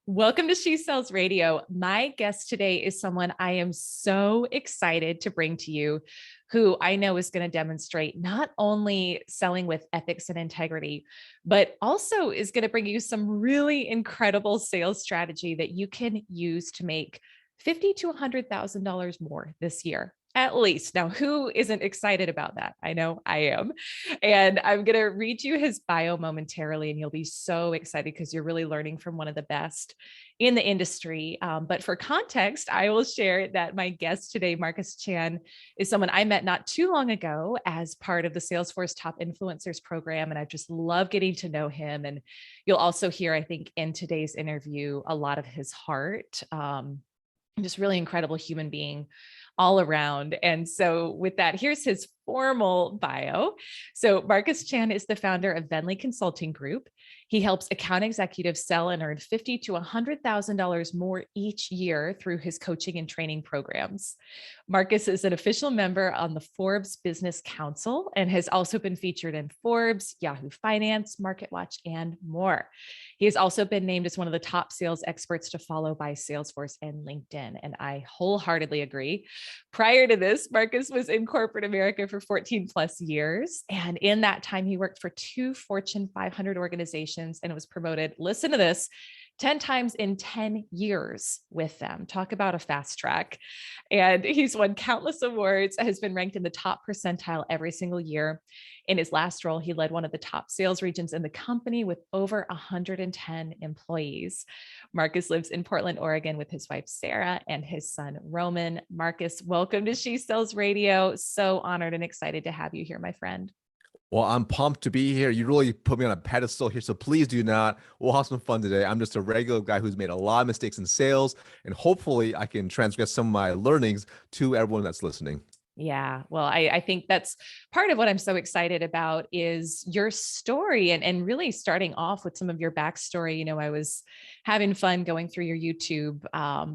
Welcome to She Sells Radio. My guest today is someone I am so excited to bring to you, who I know is going to demonstrate not only selling with ethics and integrity, but also is going to bring you some really incredible sales strategy that you can use to make $50,000 to $100,000 more this year. At least. Now, who isn't excited about that? I know I am. And I'm going to read you his bio momentarily, and you'll be so excited because you're really learning from one of the best in the industry. But for context, I will share that my guest today, Marcus Chan, is someone I met not too long ago as part of the Salesforce Top Influencers program. And I just love getting to know him. And you'll also hear, I think, in today's interview, a lot of his heart. Just really incredible human being all around. And so with that, here's his formal bio. So Marcus Chan is the founder of Venley Consulting Group. He helps account executives sell and earn $50,000 to $100,000 more each year through his coaching and training programs. Marcus is an official member on the Forbes Business Council and has also been featured in Forbes, Yahoo Finance, MarketWatch, and more. He has also been named as one of the top sales experts to follow by Salesforce and LinkedIn, and I wholeheartedly agree. Prior to this, Marcus was in corporate America for 14 plus years. And in that time, he worked for 2 Fortune 500 organizations and was promoted, listen to this, 10 times in 10 years with them. Talk about a fast track. And he's won countless awards, has been ranked in the top percentile every single year. In his last role, he led one of the top sales regions in the company with over 110 employees. Marcus lives in Portland, Oregon with his wife, Sarah, and his son, Roman. Marcus, welcome to She Sells Radio. So honored and excited to have you here, my friend. Well, I'm pumped to be here. You really put me on a pedestal here, so please do not. We'll have some fun today. I'm just a regular guy who's made a lot of mistakes in sales, and hopefully I can transgress some of my learnings to everyone that's listening. Yeah, well, I think that's part of what I'm so excited about is your story and really starting off with some of your backstory. You know, I was having fun going through your YouTube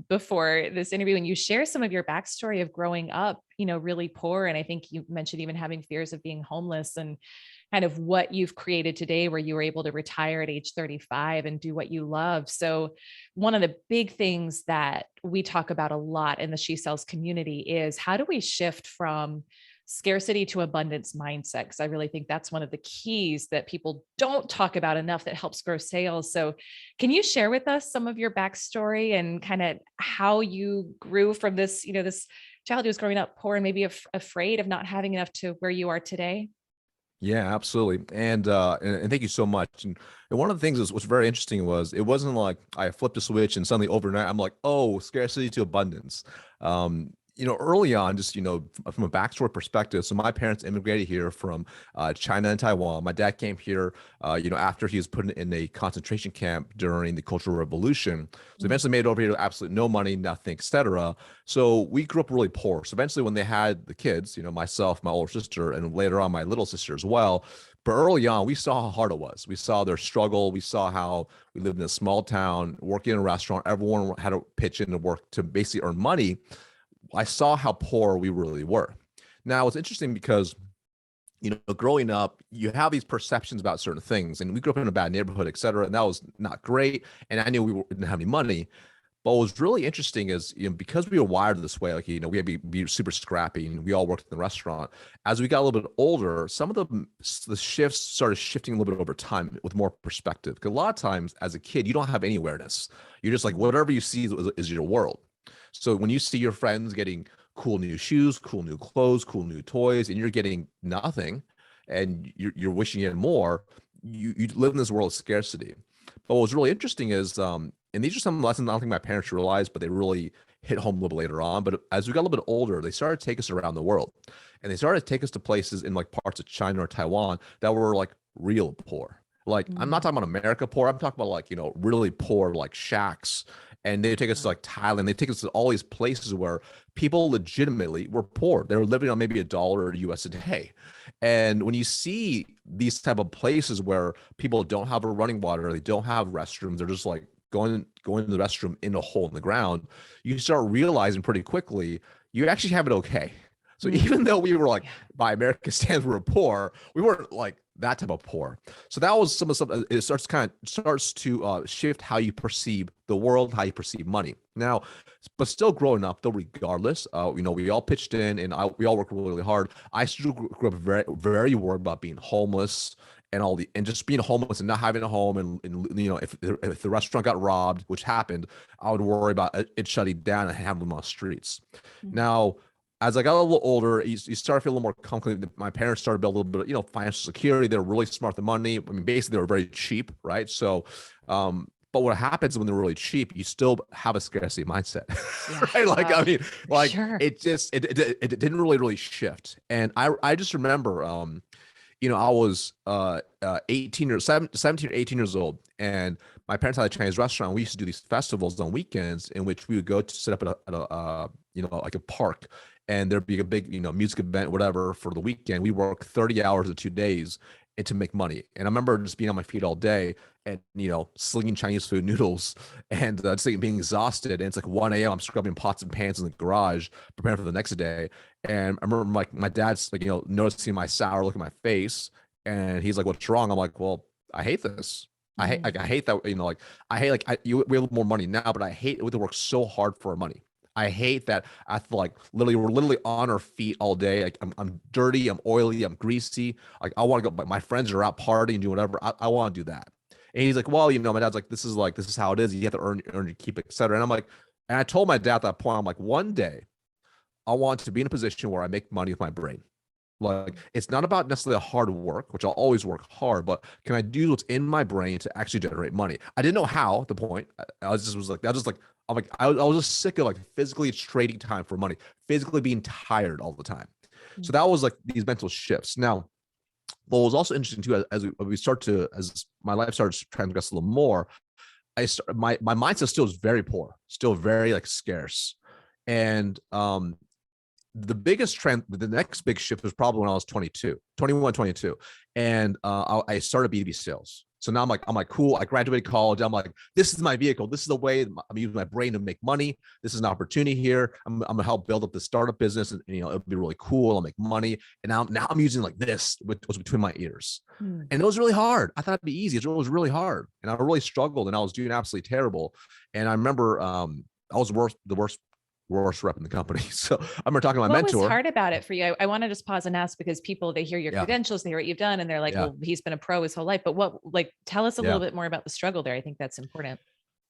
before this interview, and you share some of your backstory of growing up, you know, really poor. And I think you mentioned even having fears of being homeless and kind of what you've created today where you were able to retire at age 35 and do what you love. So one of the big things that we talk about a lot in the She Sells community is how do we shift from scarcity to abundance mindset? Because I really think that's one of the keys that people don't talk about enough that helps grow sales. So can you share with us some of your backstory and kind of how you grew from this, you know, this child who was growing up poor and maybe afraid of not having enough to where you are today? Yeah, absolutely. And thank you so much. And one of the things that was very interesting was it wasn't like I flipped a switch and suddenly overnight I'm like, oh, scarcity to abundance. Early on, just, from a backstory perspective. So my parents immigrated here from China and Taiwan. My dad came here, after he was put in a concentration camp during the Cultural Revolution. So eventually made it over here with absolutely no money, nothing, etc. So we grew up really poor. So eventually when they had the kids, myself, my older sister, and later on my little sister as well. But early on, we saw how hard it was. We saw their struggle. We saw how we lived in a small town, working in a restaurant. Everyone had to pitch in and work to basically earn money. I saw how poor we really were. Now, it's interesting because, growing up, you have these perceptions about certain things, and we grew up in a bad neighborhood, et cetera, and that was not great. And I knew we didn't have any money. But what was really interesting is, because we were wired this way, like, we had to be super scrappy, and we all worked in the restaurant. As we got a little bit older, some of the shifts started shifting a little bit over time with more perspective. Because a lot of times as a kid, you don't have any awareness. You're just like, whatever you see is your world. So when you see your friends getting cool new shoes, cool new clothes, cool new toys, and you're getting nothing, and you're wishing you had more, you live in this world of scarcity. But what's really interesting is, and these are some lessons I don't think my parents realized, but they really hit home a little later on. But as we got a little bit older, they started to take us around the world, and they started to take us to places in like parts of China or Taiwan that were like real poor. Like, I'm not talking about America poor. I'm talking about like, really poor, like shacks. And they take us to like Thailand. They take us to all these places where people legitimately were poor. They were living on maybe $1 US a day. And when you see these type of places where people don't have a running water, they don't have restrooms, they're just like going to the restroom in a hole in the ground, you start realizing pretty quickly you actually have it okay. So even though we were like, by American standards, we were poor, we weren't like that type of poor. So that was some of the stuff. It starts to shift how you perceive the world, how you perceive money. Now, but still growing up, though, regardless, we all pitched in, and we all worked really, really hard. I still grew up very, very worried about being homeless and just being homeless and not having a home, and if the restaurant got robbed, which happened, I would worry about it shutting down and having them on the streets. Mhm. Now, as I got a little older, you start to feel a little more comfortable. My parents started to build a little bit of, financial security. They were really smart with the money. I mean, basically, they were very cheap, right? So, but what happens when they're really cheap, you still have a scarcity mindset, Yeah. right? Like, I mean, like Sure. it didn't really shift. And I just remember, I was 17 or 18 years old, and my parents had a Chinese restaurant. We used to do these festivals on weekends in which we would go to set up like a park, and there'd be a big, music event, whatever, for the weekend. We work 30 hours or 2 days and to make money. And I remember just being on my feet all day and, slinging Chinese food noodles and just being exhausted. And it's like 1 a.m. I'm scrubbing pots and pans in the garage, preparing for the next day. And I remember my dad's like, noticing my sour look at my face, and he's like, "What's wrong?" I'm like, "Well, I hate this. Mm. I hate that, we have more money now, but I hate it. We have to work so hard for our money. I hate that I have to, like, we're literally on our feet all day. Like, I'm dirty, I'm oily, I'm greasy. Like, I want to go, but my friends are out partying, doing whatever. I want to do that." And he's like, "Well, my dad's like, this is how it is. You have to earn your keep, et cetera." And I'm like, and I told my dad at that point, I'm like, one day I want to be in a position where I make money with my brain. Like, it's not about necessarily hard work, which I'll always work hard, but can I do what's in my brain to actually generate money? I didn't know how at the point. I was just sick of, like, physically trading time for money, physically being tired all the time. So Mm. that was like these mental shifts. Now, what was also interesting too, as my life started to transgress a little more, my mindset still is very poor, still very, like, scarce. And the biggest trend, the next big shift was probably when I was 21, 22. And I started B2B sales. So now I'm like, cool. I graduated college. I'm like, this is my vehicle. This is the way I'm using my brain to make money. This is an opportunity here. I'm gonna help build up the startup business, and it'll be really cool. I'll make money. And now I'm using, like, this, which was between my ears. Mm. And it was really hard. I thought it'd be easy. It was really hard. And I really struggled, and I was doing absolutely terrible. And I remember I was the worst rep in the company. So I remember talking to my What was mentor. hard about it for you? I want to just pause and ask, because people, they hear your Yeah, credentials, they hear what you've done, and they're like, yeah, well, he's been a pro his whole life. But tell us a little yeah, bit more about the struggle there. I think that's important.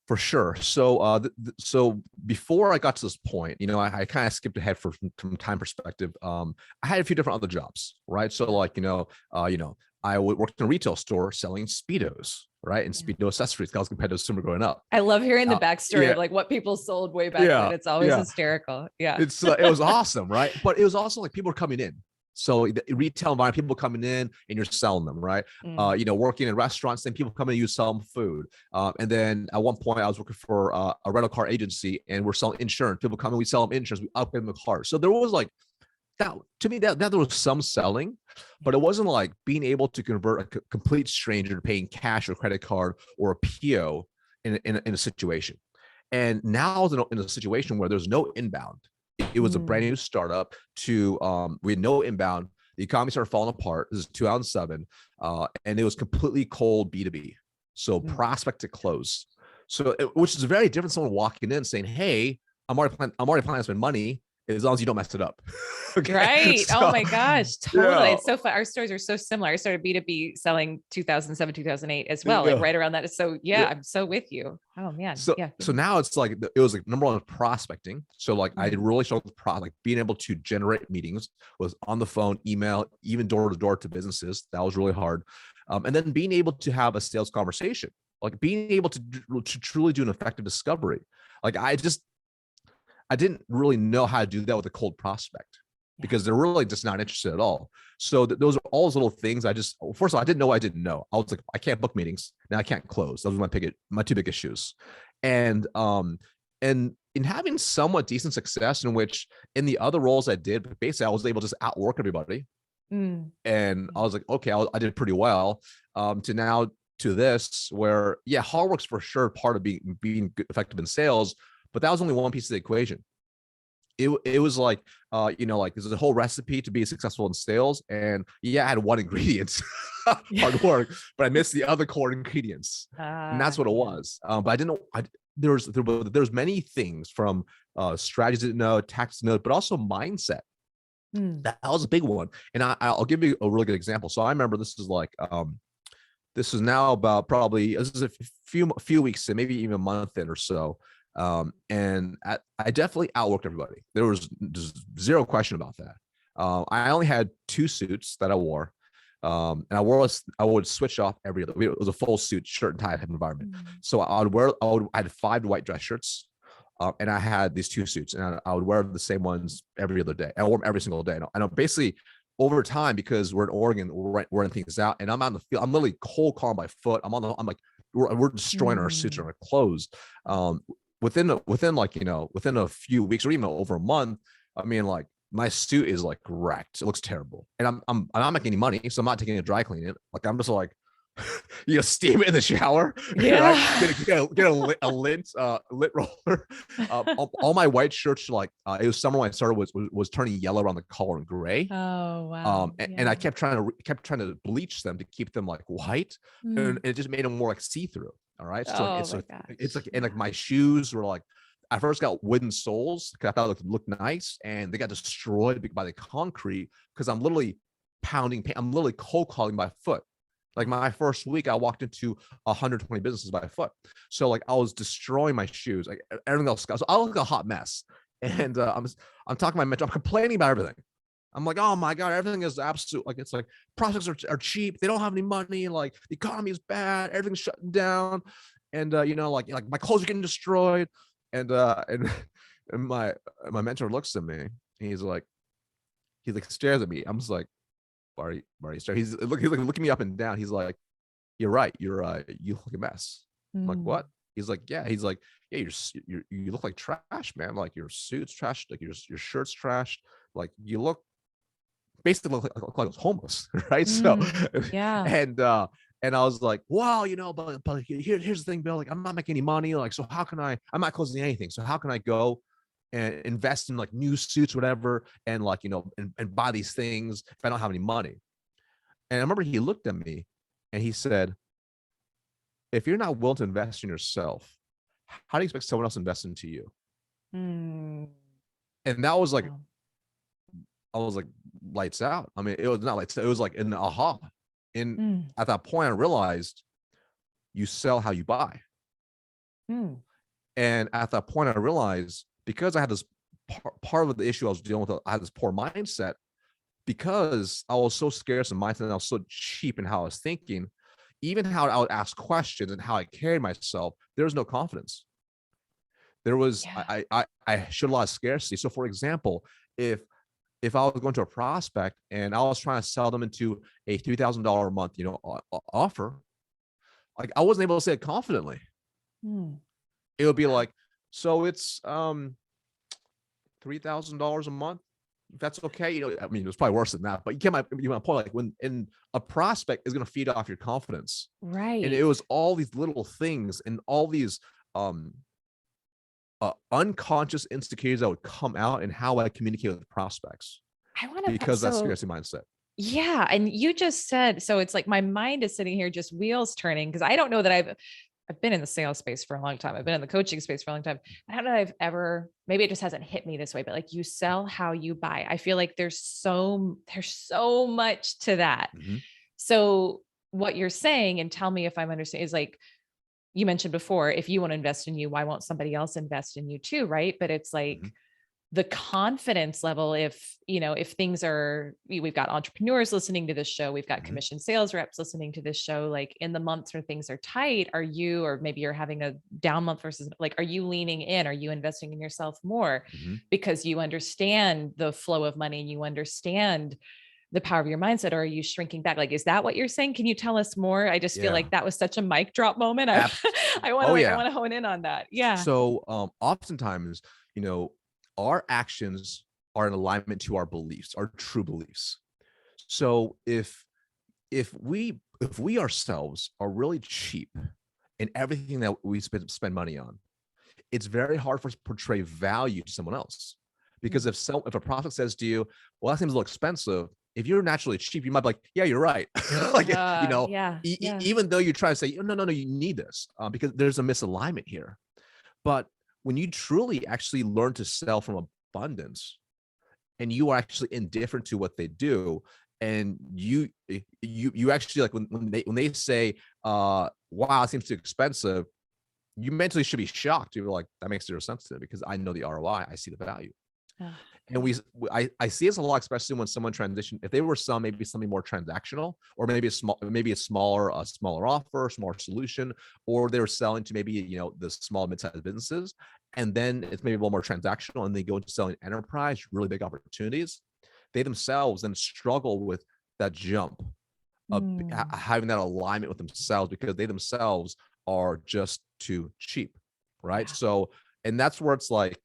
for sure. So, so before I got to this point, I kind of skipped ahead from time perspective. I had a few different other jobs, right? So, like, I worked in a retail store selling Speedos, right? And Yeah. Speedo accessories. I was a competitive swimmer growing up. I love hearing the Uh, backstory of yeah, like what people sold way back yeah, when. It's always yeah. hysterical. Yeah. It was awesome, right? But it was also like people were coming in. So the retail environment, people coming in and you're selling them, right? Mm. Working in restaurants, then people come in, you sell them food. And then at one point, I was working for a rental car agency, and we're selling insurance. People come in, we sell them insurance, we upgrade them the car. So there was, like, that to me, that there was some selling, but it wasn't like being able to convert a complete stranger to paying cash or credit card or a PO in a situation. And now I was in a situation where there's no inbound. It was a brand Mm. new startup. We had no inbound. The economy started falling apart. This is 2007, and it was completely cold B2B. So Mm. prospect to close. So which is very different. Someone walking in saying, "Hey, I'm already planning to spend money as long as you don't mess it up." Okay, Right. Oh so my gosh. Totally. yeah, It's so fun. Our stories are so similar. I started B2B selling 2007, 2008 as well, like yeah, right around that. So yeah, yeah. I'm so with you. Oh man. So Yeah. so now it's like it was like number one prospecting. So, like, I Mm. really struggled with like being able to generate meetings, was on the phone, email, even door to door to businesses. That was really hard. And then being able to have a sales conversation, like being able to truly do an effective discovery. Like, I didn't really know how to do that with a cold prospect, Yeah. because they're really just not interested at all. So those are all those little things. First of all, I didn't know I didn't know. I was like, I can't book meetings. Now I can't close. Those were my two big issues. And in having somewhat decent success, in which in the other roles I did, basically I was able to just outwork everybody. Mm. And I was like, okay, I did pretty well. To now to this, where, yeah, hard work's for sure part of being effective in sales, but that was only one piece of the equation. it was like, like there's a whole recipe to be successful in sales, and yeah, I had one ingredient, Yeah. hard work, but I missed the other core ingredients, and that's what it Yeah. was. But I didn't know. There's many things from strategies to know, tactics to know, but also mindset. Mm. That was a big one, and I'll give you a really good example. So I remember this is now about probably this is a few weeks in, maybe even a month in or so. And I definitely outworked everybody. There was just zero question about that. I only had 2 suits that I wore. And I would switch off every other. It was a full suit, shirt and tie type environment. Mm. So I had 5 white dress shirts, and I had these 2 suits, and I would wear the same ones every other day. I wore them every single day. And I basically over time, because we're in Oregon, we're wearing things out, and I'm out in the field. I'm literally cold calling by foot. I'm like, we're destroying our suits and Mm. our clothes. Um, within a few weeks or even over a month, I mean, like my suit is like wrecked. It looks terrible, and I'm not making any money, so I'm not taking a dry clean it. Like I'm just like, steam it in the shower, right? Yeah. Get a lint roller. All my white shirts, like it was summer when I started, was turning yellow around the collar and gray. Oh, wow. And I Yeah. kept trying to bleach them to keep them like white, and Mm. it just made them more like see through. All right, so Oh it's my like it's gosh. like and like Yeah. my shoes were like, I first got wooden soles because I thought it looked nice, and they got destroyed by the concrete because I'm literally cold calling by foot. Like my first week, I walked into 120 businesses by foot. So like I was destroying my shoes, like everything else. So I look like a hot mess. And I'm talking to my mentor. I'm complaining about everything. I'm like, oh my God, everything is absolute. Like, it's like prospects are cheap. They don't have any money. Like the economy is bad. Everything's shutting down. And, like my clothes are getting destroyed. And, and my mentor looks at me. He's like, he like stares at me. I'm just like, why are you staring? He's like looking me up and down. He's like, you're right. You look a mess. I'm like, Mm. what? He's like, yeah. He's like, yeah, you look like trash, man. Like your suit's trash. Like your shirt's trashed. Like you basically look like I was homeless, right? So, Mm. Yeah. and I was like, wow, but here's the thing, Bill. Like, I'm not making any money. Like, so how can I'm not closing anything. So how can I go and invest in like new suits, whatever, and like and buy these things if I don't have any money? And I remember he looked at me and he said, if you're not willing to invest in yourself, how do you expect someone else to invest into you? Mm. And that was like, Wow. I was like, lights out. I mean, it was not lights out. It was like an aha. And Mm. at that point, I realized you sell how you buy. Mm. And at that point, I realized because I had this part of the issue I was dealing with, I had this poor mindset because I was so scarce in mindset and I was so cheap in how I was thinking, even how I would ask questions and how I carried myself, there was no confidence. There was, Yeah. I showed a lot of scarcity. So for example, if I was going to a prospect and I was trying to sell them into a $3,000 a month, offer, like I wasn't able to say it confidently. Mm. It would be Wow. like, so it's $3,000 a month. If that's okay, I mean, it's probably worse than that, but you get my point. Like when in a prospect is going to feed off your confidence, and it Right. was all these little things and all these um unconscious indicators that would come out in how I communicate with prospects I want to, because of that so scarcity mindset. yeah. And you just said, so it's like my mind is sitting here just wheels turning because I don't know that I've been in the sales space for a long time. I've been in the coaching space for a long time. I don't know if I've ever, maybe it just hasn't hit me this way, but like you sell how you buy. I feel like there's so much to that. Mhm, So what you're saying, and tell me if I'm understanding, is like you mentioned before, if you want to invest in you, why won't somebody else invest in you too? Right. But it's mhm, like the confidence level, if things are, we've got entrepreneurs listening to this show, we've got mhm, commission sales reps listening to this show, like in the months where things are tight, or maybe you're having a down month versus, like, are you leaning in, are you investing in yourself more mhm. because you understand the flow of money and you understand the power of your mindset, or are you shrinking back? Like, is that what you're saying? Can you tell us more? I just feel Yeah. like that was such a mic drop moment. I Abs- I want to oh like I yeah. want to hone in on that. Yeah. So oftentimes, you know, our actions are in alignment to our beliefs, our true beliefs. So if we ourselves are really cheap in everything that we spend money on, it's very hard for us to portray value to someone else Because if a prospect says to you, well, that seems a little expensive, if you're naturally cheap, you might be like, yeah, you're right. Like, Yeah. Yeah. even though you try to say, no, you need this, because there's a misalignment here. But when you truly actually learn to sell from abundance, and you are actually indifferent to what they do, and you actually, like, when they say, wow, it seems too expensive, you mentally should be shocked. You're like, that makes zero sense to me, because I know the ROI, I see the value. Ah, And I see this a lot, especially when someone transition, if they were selling maybe something more transactional, or maybe a smaller offer, smaller solution, or they were selling to maybe, the small mid-sized businesses, and then it's maybe a little more transactional, and they go into selling enterprise, really big opportunities. They themselves then struggle with that jump of having that alignment with themselves, because they themselves are just too cheap, right? yeah. So, and that's where it's like,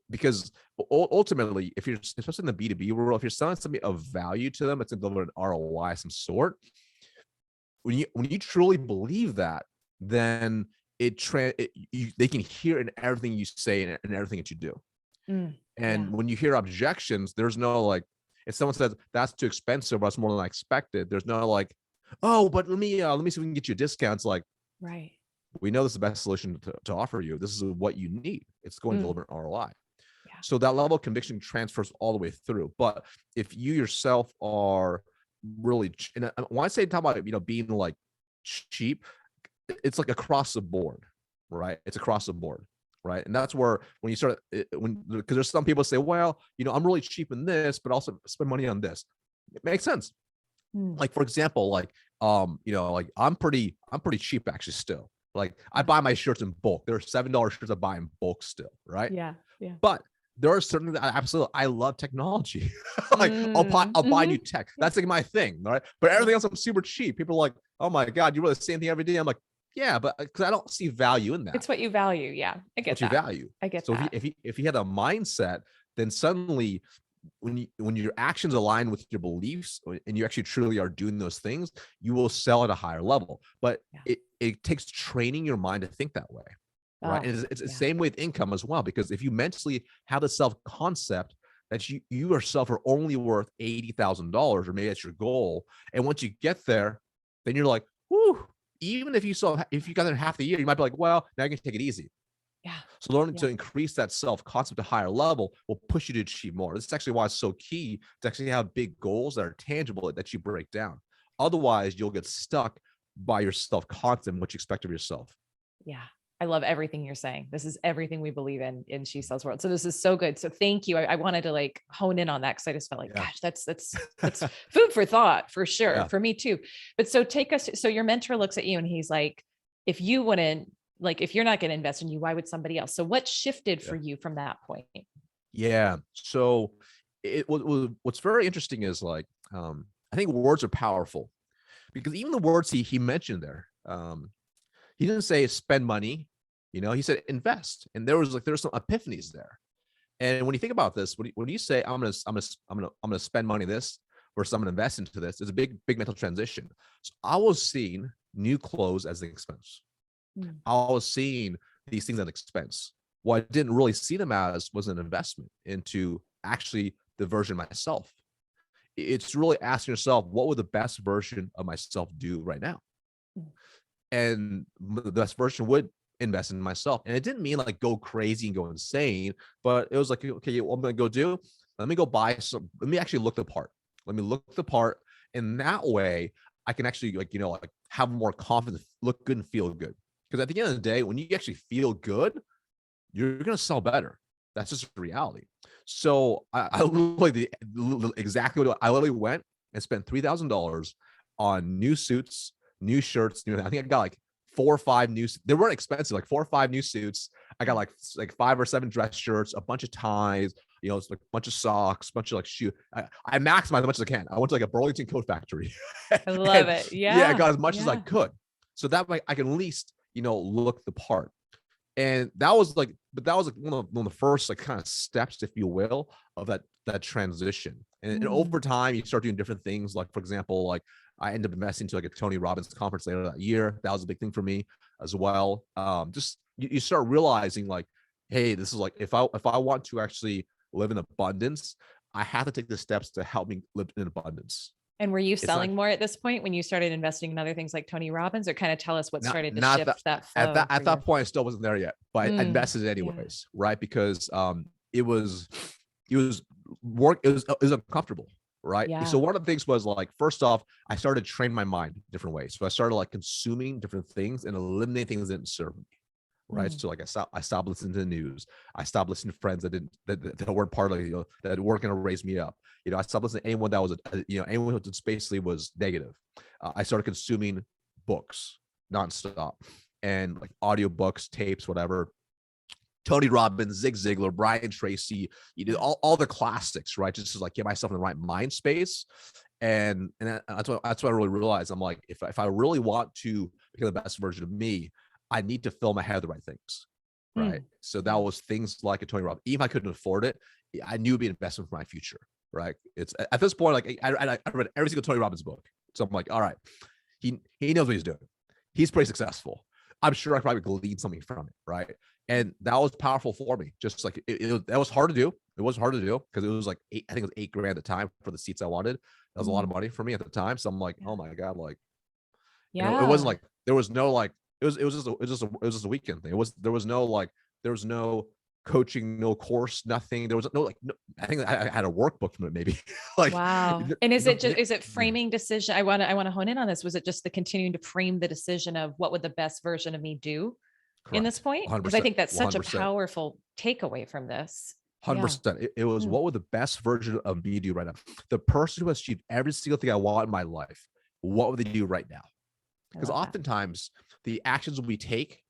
because ultimately, if you're, especially in the B2B world, if you're selling something of value to them, it's going to deliver an ROI of some sort. When you truly believe that, then they can hear in everything you say and everything that you do. Mm, And yeah. when you hear objections, there's no like, if someone says that's too expensive, or that's more than I expected, there's no like, oh, but let me see if we can get you a discount. It's like, Right. we know this is the best solution to offer you. This is what you need. It's going to deliver an ROI. Yeah. So that level of conviction transfers all the way through. But if you yourself are really, and when I say talk about, being like cheap, it's like across the board, right? It's across the board, right? And that's where when you start, because there's some people say, well, I'm really cheap in this, but also spend money on this. It makes sense. Mm, Like, for example, like, like I'm pretty cheap actually still. Like, I buy my shirts in bulk. There are $7 shirts I buy in bulk still, right? yeah. Yeah. But there are certain things that I love technology. Like, I'll buy new tech. Yeah. That's like my thing, right? But everything Yeah. else, I'm super cheap. People are like, oh my God, you wear the same thing every day. I'm like, yeah, but because I don't see value in that. It's what you value. Yeah. I It's what get you that. value. I get So that. if you had a mindset, then suddenly when your actions align with your beliefs, and you actually truly are doing those things, you will sell at a higher level. But Yeah. it takes training your mind to think that way, right? Oh, And it's the yeah. same with income as well, because if you mentally have the self concept that you yourself are only worth $80,000, or maybe that's your goal, and once you get there, then you're like, whoo. Even if you got there in half the year, you might be like, well, now you can take it easy. Yeah. So learning Yeah. to increase that self-concept to a higher level will push you to achieve more. This is actually why it's so key to actually have big goals that are tangible that you break down. Otherwise, you'll get stuck by your self-concept, what you expect of yourself. Yeah. I love everything you're saying. This is everything we believe in She Sells World. So this is so good. So thank you. I wanted to like hone in on that, because I just felt like, Yeah. gosh, that's food for thought for sure. Yeah. For me too. But so take us, so your mentor looks at you and he's like, if you wouldn't, like, if you're not going to invest in you, why would somebody else? So what shifted for Yeah. you from that point? Yeah. So what's very interesting is like, I think words are powerful, because even the words he mentioned there, he didn't say spend money, he said invest. And there's some epiphanies there. And when you think about this, when you say I'm gonna spend money this versus I'm gonna invest into this, it's a big mental transition. So I was seeing new clothes as an expense. Mm, I was seeing these things as an expense. What I didn't really see them as was an investment into actually the version of myself. It's really asking yourself, what would the best version of myself do right now? mm, And the best version would invest in myself. And it didn't mean like go crazy and go insane, but it was like, okay, what I'm gonna go do, let me go buy some, let me actually look the part. Let me look the part. And that way I can actually like have more confidence, look good and feel good. Because at the end of the day, when you actually feel good, you're gonna sell better. That's just reality. So I literally exactly what I literally went and spent $3,000 on new suits, new shirts. I think I got like 4 or 5 new. They weren't expensive, like 4 or 5 new suits. I got like 5 or 7 dress shirts, a bunch of ties. It's like a bunch of socks, a bunch of like shoe. I maximized as much as I can. I went to like a Burlington coat factory. I love And it. yeah, I Yeah. got as much as I Yeah. could. So that way I can at least, look the part. And that was like, but that was like one of the first like kind of steps, if you will, of that transition. And Mm, over time, you start doing different things. Like, for example, like I ended up investing to like a Tony Robbins conference later that year. That was a big thing for me as well. Just you start realizing like, hey, this is like if I want to actually live in abundance, I have to take the steps to help me live in abundance. And were you It's not selling more at this point when you started investing in other things like Tony Robbins, or kind of tell us what not started to not that shift that at flow for you? that point I still wasn't there yet, but I Mm, invested yeah. anyways, right? Because it was it was it was uncomfortable, right? So Yeah. one of the things was like, first off, I started to train my mind different ways. So I started like consuming different things and eliminating things that didn't serve me. Right. Mm, So like I stopped listening to the news. I stopped listening to friends that didn't that weren't part of, that weren't going to raise me up. I stopped listening to anyone that was anyone who just basically was negative. I started consuming books nonstop, and like audiobooks, tapes, whatever. Tony Robbins, Zig Ziglar, Brian Tracy, yeah. all the classics, right? Just to like get myself in the right mind space. And that's what I really realized. I'm like, if I really want to become the best version of me, I need to fill my head with the right things, right? Mm, So that mm, was things like a Tony Robbins. Even if I couldn't afford it, I knew it'd be an investment for my future, right? It's at this point, like I read every single Tony Robbins book, so I'm like, all right, he knows what he's doing. He's pretty successful. I'm sure I probably gleaned something from it, right? And that was powerful for me. Just like that was hard to do. It was hard to do because it was like I think it was $8,000 at the time for the seats I wanted. That was a lot of mm, money for me at the time. So I'm like, yeah. oh my God, like, it wasn't Yeah. like there was no like it was just a weekend thing. There was no coaching, no course, nothing. There was no like no, I think I had a workbook from it maybe. Like Wow. you And is know, it just, is it framing decision? I want to hone in on this. Was it just the continuing to frame the decision of what would the best version of me do in this correct. point? Because I 100%. think that's such a 100%. powerful takeaway from this. Yeah. 100%. It was, Mm, what would the best version of me do right now? The person who has achieved every single thing I want in my life, what would they do right now? I Because love that. oftentimes the actions we take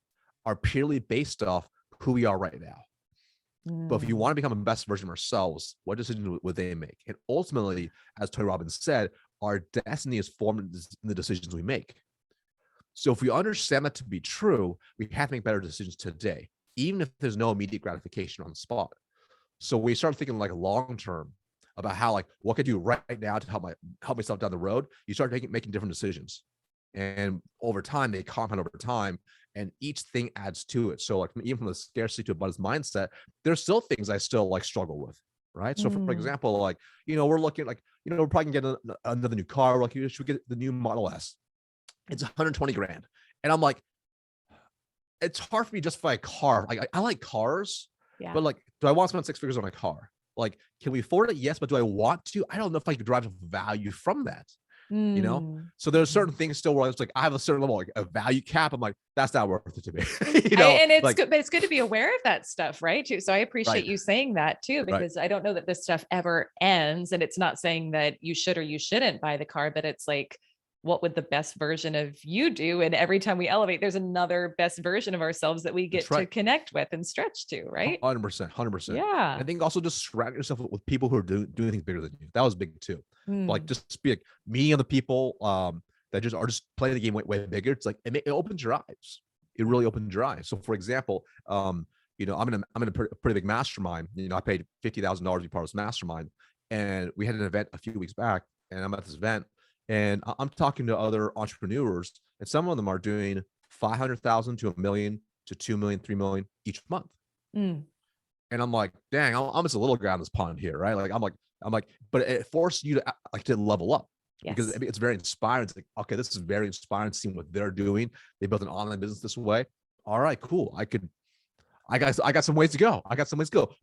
are purely based off who we are right now. But if you Mm, want to become the best version of ourselves, what decision would they make? And ultimately, as Tony Robbins said, our destiny is formed in the decisions we make. So if we understand that to be true, we have to make better decisions today, even if there's no immediate gratification on the spot. So we start thinking like long term about how, like, what could I do right now to help myself down the road. You start making different decisions, and over time they compound over time, and each thing adds to it. So like even from the scarcity to abundance mindset, there's still things I still like struggle with, right? So for mm, example, like, we're looking like, we're probably gonna get another new car. Like, should we get the new Model S? It's 120 grand, and I'm like, it's hard for me to justify a car. Like, I like cars, yeah. but like, do I want to spend six figures on a car? Like, can we afford it? Yes, but do I want to? I don't know if I could derive value from that. You know, Mm, so there's certain mhm. things still where it's like I have a certain level, like a value cap. I'm like, that's not worth it to me. And it's Like, good, but it's good to be aware of that stuff, right? Too. So I right, appreciate you saying that too, right, because I don't know that this stuff ever ends. And it's not saying that you should or you shouldn't buy the car, but it's like, what would the best version of you do? And every time we elevate, there's another best version of ourselves that we that's get to right. connect with and stretch to, right? 100%, 100%. I Yeah. think also just surround yourself with people who are doing things bigger than you. That was big too. Like, Mm, just be like meeting other people that just are just playing the game way bigger. It's like it opens your eyes. It yeah. really opens your eyes. So for example, I'm in a pretty big mastermind. I paid $50,000 to be part of this mastermind, and we had an event a few weeks back, and I'm at this event, and I'm talking to other entrepreneurs, and some of them are doing 500,000 to a million to 2 million, 3 million each month. Mm, And I'm like, dang, I'm just a little guy on this pond here, right? Like, I'm like, but it forces you to like to level up, because yes. it's very inspiring. It's like, okay, this is very inspiring seeing what they're doing. They built an online business this way. All right, cool. I got some ways to go.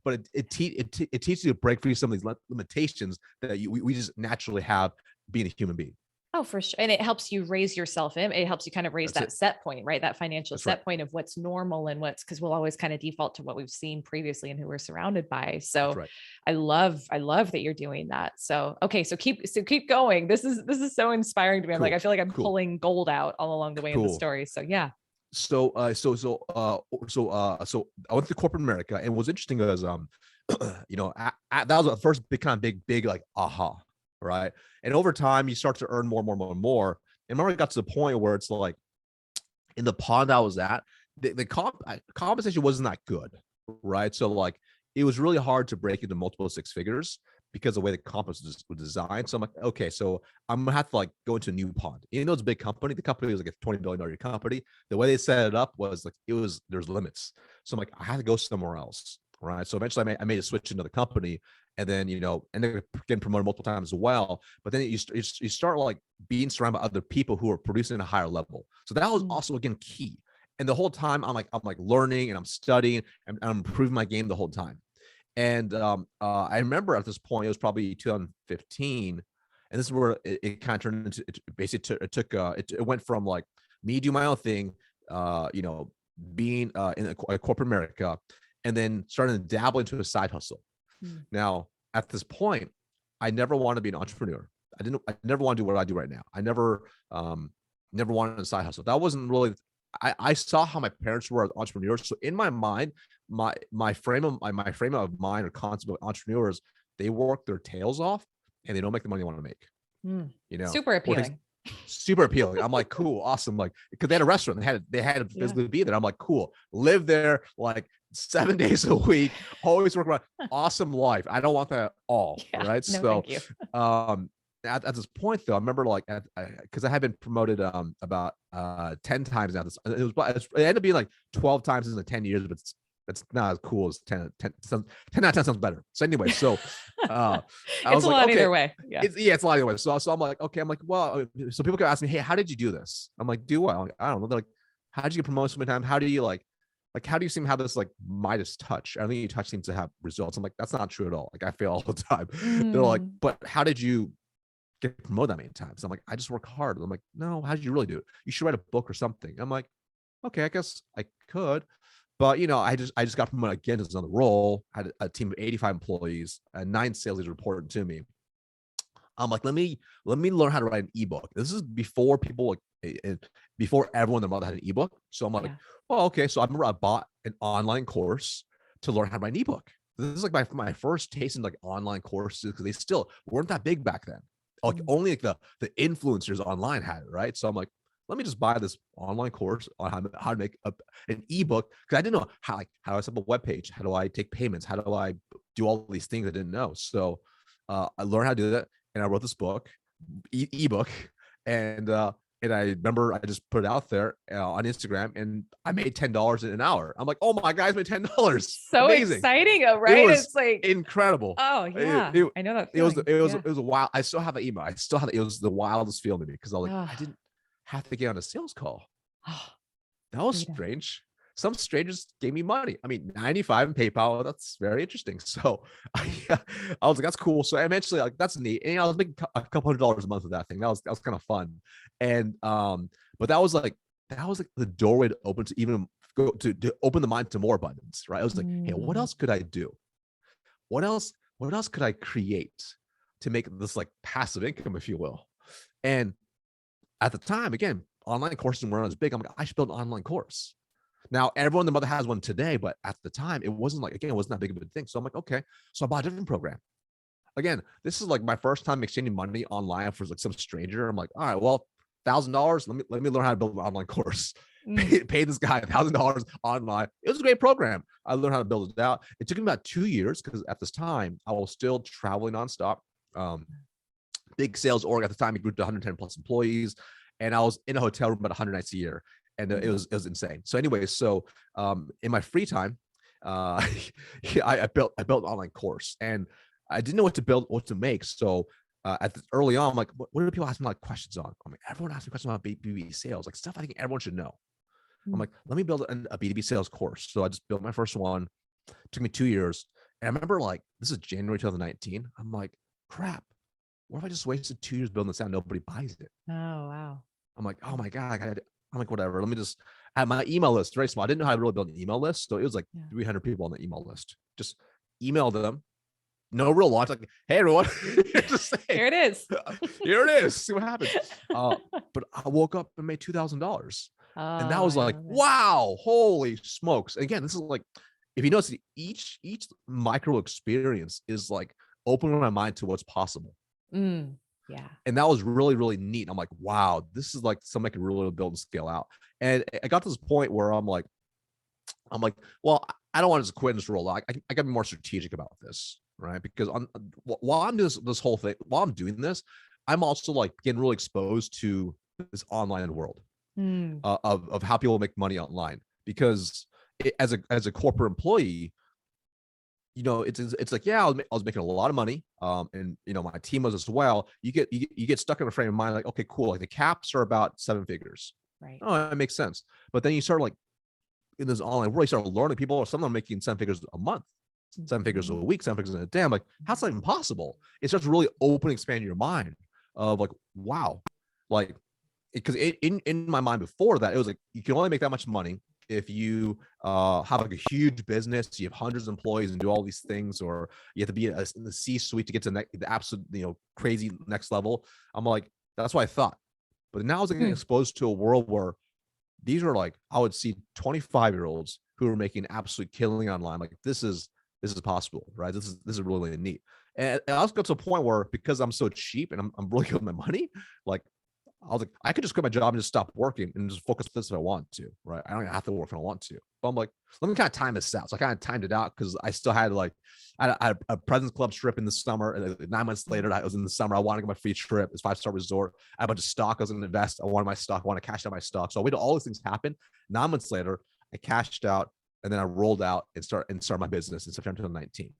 But it teaches you to break free some of these limitations that we just naturally have being a human being. Oh, for sure. And it helps you raise yourself in. It helps you kind of raise That's that it. set point, right? That financial That's right. set point of what's normal and what's, because we'll always kind of default to what we've seen previously and who we're surrounded by. That's So right. I love that you're doing that. So okay, so keep going. This is so inspiring to me. I'm like, I Cool. feel like I'm Cool. pulling gold out all along the way in the Cool. story. So yeah. So I went to corporate America, and what's interesting is, that was the first big like aha, right? And over time, you start to earn more and more and more and more. And remember, it got to the point where it's like, in the pond I was at, the compensation wasn't that good, right? So like, it was really hard to break into multiple six figures because the way the comp was designed. So I'm like, okay, so I'm gonna have to like go into a new pond. Even though it's a big company, the company was like a $20 billion company. The way they set it up was like, there's limits. So I'm like, I had to go somewhere else. right? So eventually I made a switch into the company, and then, ended up getting promoted multiple times as well. But then you start like being surrounded by other people who are producing at a higher level. So that was Mm, also, again, key. And the whole time I'm like learning and I'm studying and I'm improving my game the whole time. And I remember at this point, it was probably 2015, and this is where it kind of turned into, it basically it went from like me do my own thing, you know, being in a corporate America, and then starting to dabble into a side hustle. mm, Now, at this point, I never wanted to be an entrepreneur. I never want to do what I do right now. I never wanted a side hustle. That wasn't really, I saw how my parents were as entrepreneurs. So in my mind, my frame of mind or concept of entrepreneurs, they work their tails off and they don't make the money they want to make, mm. you know, Super or it takes appealing. super appealing. I'm like, cool, awesome. Like, because they had a restaurant, they had to Yeah. physically be there. I'm like, cool, live there like 7 days a week, always work around, awesome life. I don't want that at all. Yeah. Right. No, So thank you. um at this point though, I remember like because I had been promoted about 10 times now. It ended up being like 12 times in the 10 years, but it's not as cool as 10 out of 10 sounds better. So anyway, so I It's was a like, lot okay, either way. Yeah. it's a lot anyway. So I'm like, okay, I'm like, well, so people can ask me, hey, how did you do this? I'm like, do what? I'm like, I don't know. They're like, how did you get promoted so many times? How do you how do you seem to have this like Midas touch? I think you touch seems to have results. I'm like, that's not true at all. Like I fail all the time. They're like, Mm, but how did you get promoted that many times? I'm like, I just work hard. I'm like, no, how did you really do it? You should write a book or something. I'm like, okay, I guess I could. But I just got promoted again to another role. I had a team of 85 employees and 9 sales leaders reporting to me. I'm like, let me learn how to write an ebook. This is before people before everyone and their mother had an ebook. So I'm like, yeah. well, okay. So I remember I bought an online course to learn how to write an ebook. This is like my first taste in like online courses because they still weren't that big back then. Like Mm, only like the influencers online had it, right? So I'm like, let me just buy this online course on how to make an ebook because I didn't know how do I set up a web page, how do I take payments, how do I do all these things I didn't know. So I learned how to do that, and I wrote this book, ebook, and I remember I just put it out there on Instagram, and I made $10 in an hour. I'm like, oh my guys, made $10, so amazing! exciting, It right? was It's like, incredible. oh It, yeah, it, I know that it was feeling. it was Yeah. it was a wild. I still have the email. I still have it was the wildest feeling to me because I was like, I Oh, didn't have to get on a sales call. oh, That was freedom. strange. Some strangers gave me money. I mean, 95 in PayPal. That's very interesting. So Yeah. I was like, that's cool. So eventually, like, that's neat. And I was making a couple $100s a month with that thing. That was kind of fun. And but that was like the doorway to open to even go to open the mind to more abundance, right? I was like, hey, what Mm, else could I do? What else could I create to make this like passive income, if you will? And at the time, again, online courses weren't as big. I'm like, I should build an online course. Now, everyone and their mother has one today, but at the time, it wasn't that big of a thing. So I'm like, okay. So I bought a different program. Again, this is like my first time exchanging money online for like some stranger. I'm like, all right, well, $1,000. Let me learn how to build an online course. mm, Pay this guy $1,000 online. It was a great program. I learned how to build it out. It took me about 2 years because at this time I was still traveling nonstop. Um, Big sales org at the time. It grew to 110 plus employees, and I was in a hotel room about 100 nights a year, and it mm, was insane. So, anyway, in my free time, uh, I built an online course, and I didn't know what to make. So, early on, I'm like, what do people ask me like questions on? I'm like, everyone asks me questions about B2B sales, like stuff I think everyone should know. I'm mm. like, let me build a B2B sales course. So I just built my first one. It took me 2 years, and I remember like this is January 2019. I'm like, crap, what if I just wasted 2 years building this out and nobody buys it? Oh wow. I'm like, oh Yeah. my God. I'm like, whatever. Let me just have my email list very small. I didn't know how to really build an email list. So it was like Yeah. 300 people on the email list. Just email them. No real launch. Like, hey, everyone, just say, Here it is. here it is. See what happens. But I woke up and made $2,000. Oh, And that was I like, love it. wow, holy smokes. Again, this is like, if you notice, each micro experience is like opening my mind to what's possible. Mm, yeah. And that was really, really neat. I'm like, wow, this is like something I can really build and scale out. And I got to this point where I'm like, well, I don't want to just quit and just roll out. I got to be more strategic about this, right? Because while I'm doing this whole thing, while I'm doing this, I'm also like getting really exposed to this online world Mm, of how people make money online. Because as a corporate employee, it's like, yeah, I was making a lot of money, and my team was as well. You get stuck in a frame of mind like, okay, cool, like the caps are about 7 figures. Right. Oh, that makes sense. But then you start like in this online world, you start learning people, or some of them making 7 figures a month, 7 figures a Mhm. week, 7 figures in a day. I'm like, how's that even possible? It starts really open, expanding your mind of like, wow, like because in my mind before that, it was like you can only make that much money if you have like a huge business, you have hundreds of employees and do all these things, or you have to be in the C-suite to get to the absolute crazy next level. I'm like, that's what I thought. But now I was getting Hmm. exposed to a world where these are like, I would see 25-year-olds who are making absolute killing online. Like this is possible, right? This is really neat. And I also got to a point where, because I'm so cheap and I'm really good with my money, like I was like, I could just quit my job and just stop working and just focus on this if I want to, right? I don't have to work if I want to. But I'm like, let me kind of time this out. So I kind of timed it out because I still had like, I had a President's Club trip in the summer. And 9 months later, I was in the summer. I wanted to get my free trip. It's 5-star resort. I had a bunch of stock. I was going to invest. I wanted my stock. I want to cash out my stock. So I waited all these things happen. 9 months later, I cashed out, and then I rolled out and started my business in September 2019.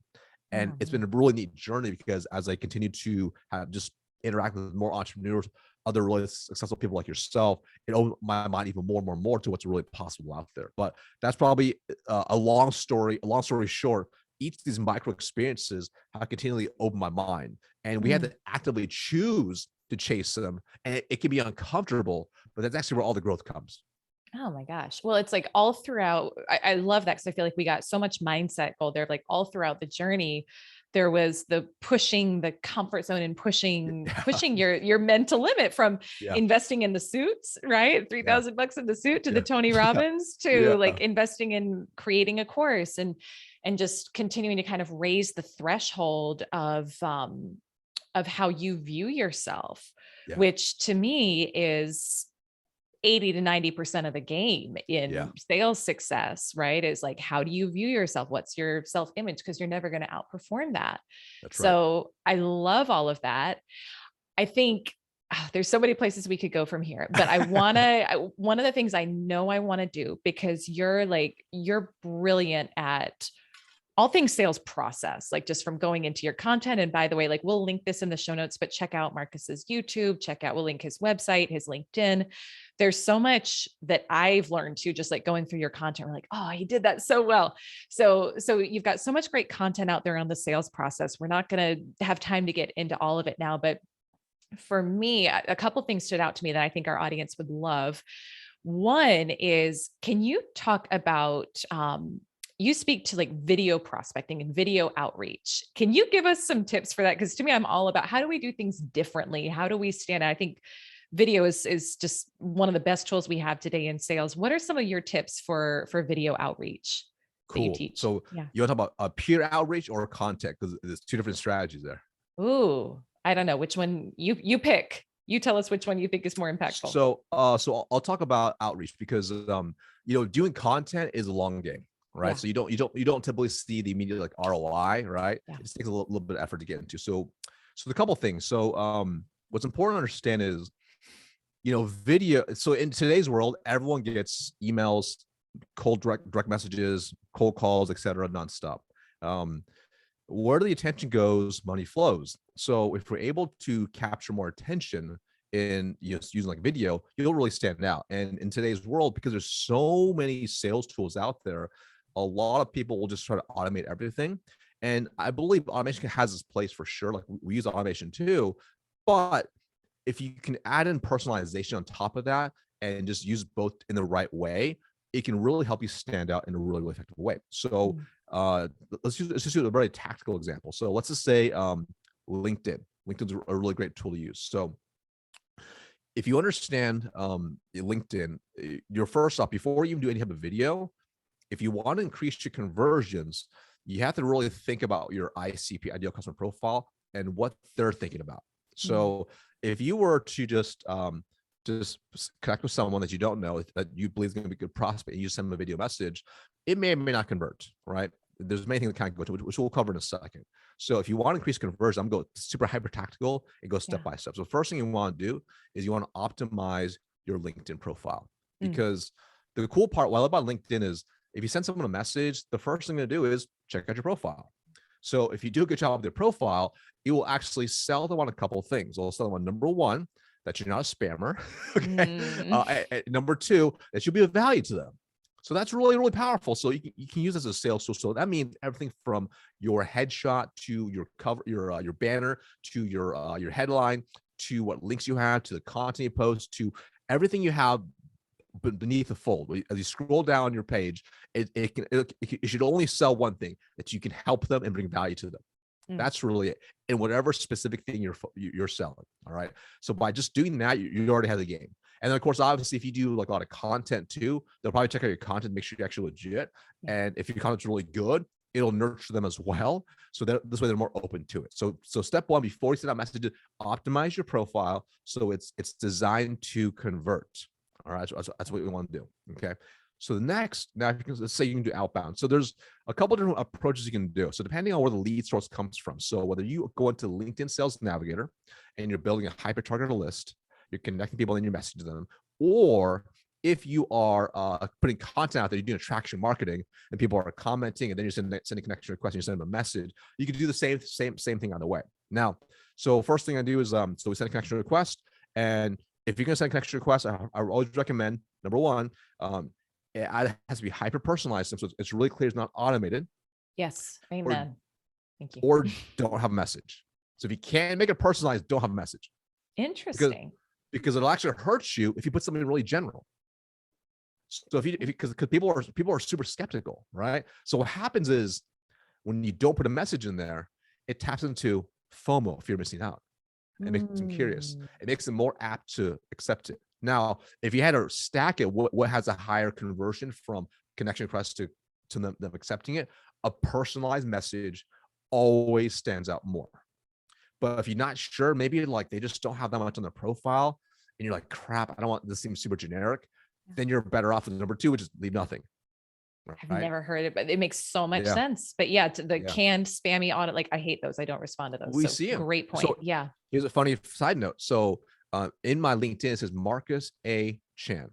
And Oh, it's been a really neat journey because as I continue to have just interact with more entrepreneurs, other really successful people like yourself, it opened my mind even more and more and more to what's really possible out there. But that's probably a long story. A long story short, each of these micro experiences have continually opened my mind, and we have man. to actively choose to chase them. And it can be uncomfortable, but that's actually where all the growth comes. Oh my gosh. Well, it's like all throughout. I love that because I feel like we got so much mindset gold there. Like all throughout the journey, there was the pushing the comfort zone and pushing Yeah, pushing your mental limit from yeah, investing in the suits, right? three yeah, thousand bucks in the suit to the yeah, Tony yeah, Robbins to yeah, like investing in creating a course and just continuing to kind of raise the threshold of how you view yourself, yeah, which to me is 80 to 90% of the game yeah. in sales success, right? Is like, how do you view yourself? What's your self image? Because you're never going to outperform that. That's right. So I love all of that. I think there's so many places we could go from here, but one of the things I know I want to do, because you're brilliant at all things sales process, like just from going into your content. And by the way, like we'll link this in the show notes, but check out Marcus's YouTube, we'll link his website, his LinkedIn. There's so much that I've learned too, just like going through your content. We're like, oh, he did that so well. So you've got so much great content out there on the sales process. We're not going to have time to get into all of it now, but for me, a couple things stood out to me that I think our audience would love. One is, can you talk about, you speak to like video prospecting and video outreach. Can you give us some tips for that? Because to me, I'm all about how do we do things differently? How do we stand out? I think video is just one of the best tools we have today in sales. What are some of your tips for video outreach that you Cool. teach? So Yeah. you want to talk about peer outreach or content? Because there's two different strategies there. Ooh, I don't know which one you pick. You tell us which one you think is more impactful. So I'll talk about outreach because doing content is a long game, right? Yeah. So you don't typically see the immediate like ROI, right? Yeah. It just takes a little bit of effort to get into. So the couple things. So what's important to understand is video. So in today's world, everyone gets emails, cold direct messages, cold calls, etc., nonstop. Um, where the attention goes, money flows. So if we're able to capture more attention in using like video, you'll really stand out. And in today's world, because there's so many sales tools out there, a lot of people will just try to automate everything. And I believe automation has its place for sure. Like we use automation too, but if you can add in personalization on top of that and just use both in the right way, it can really help you stand out in a really, really effective way. So Mm. uh, let's just use a very tactical example. So let's just say LinkedIn. LinkedIn's a really great tool to use. So if you understand LinkedIn, your first off, before you even do any type of video, if you want to increase your conversions, you have to really think about your ICP, ideal customer profile, and what they're thinking about. Mm. So if you were to just connect with someone that you don't know that you believe is going to be a good prospect, and you send them a video message, it may or may not convert, right? There's many things that kind of go to, which we'll cover in a second. So if you want to increase conversion, I'm going super hyper tactical and go step Yeah. by step. So the first thing you want to do is you want to optimize your LinkedIn profile, Mm. because the cool part, what I love about LinkedIn is if you send someone a message, the first thing to do is check out your profile. So if you do a good job with your profile, it will actually sell them on a couple of things. It'll sell them on number one, that you're not a spammer. Okay. Number two, that you'll be of value to them. So that's really, really powerful. So you can use this as a sales tool. So that means everything from your headshot to your cover, your banner, to your headline, to what links you have, to the content you post, to everything you have beneath the fold. As you scroll down your page, it should only sell one thing, that you can help them and bring value to them. That's really it. In whatever specific thing you're selling. All right. So by just doing that, you already have the game. And then of course, obviously, if you do like a lot of content too, they'll probably check out your content, make sure you're actually legit. And if your content's really good, it'll nurture them as well. So that this way they're more open to it. So step one, before you send out messages, optimize your profile so it's designed to convert. All right. So that's what we want to do. Okay. So the next, now let's say you can do outbound. So there's a couple different approaches you can do. So depending on where the lead source comes from. So whether you go into LinkedIn Sales Navigator and you're building a hyper targeted list, you're connecting people and you're messaging them, or if you are putting content out there, you're doing attraction marketing and people are commenting and then you're sending connection requests and you send them a message, you can do the same thing on the way. Now, so first thing I do is, so we send a connection request, and if you're going to send a connection request, I always recommend, number one, it has to be hyper personalized, so it's really clear it's not automated. Yes. Amen. Thank you. Or don't have a message. So if you can't make it personalized, don't have a message. Interesting. Because it'll actually hurt you if you put something really general. So because people are super skeptical, right? So what happens is when you don't put a message in there, it taps into FOMO, fear of missing out. It makes them curious. It makes them more apt to accept it. Now, if you had to stack it, what has a higher conversion from connection requests to them accepting it? A personalized message always stands out more. But if you're not sure, maybe like they just don't have that much on their profile and you're like, crap, I don't want this, seems super generic, then you're better off with number two, which is leave nothing. Right? I've never heard it, but it makes so much sense. But yeah, to the canned spammy audit, like I hate those. I don't respond to those. We see them. Great point. So here's a funny side note. So in my LinkedIn, it says Marcus A. Chan.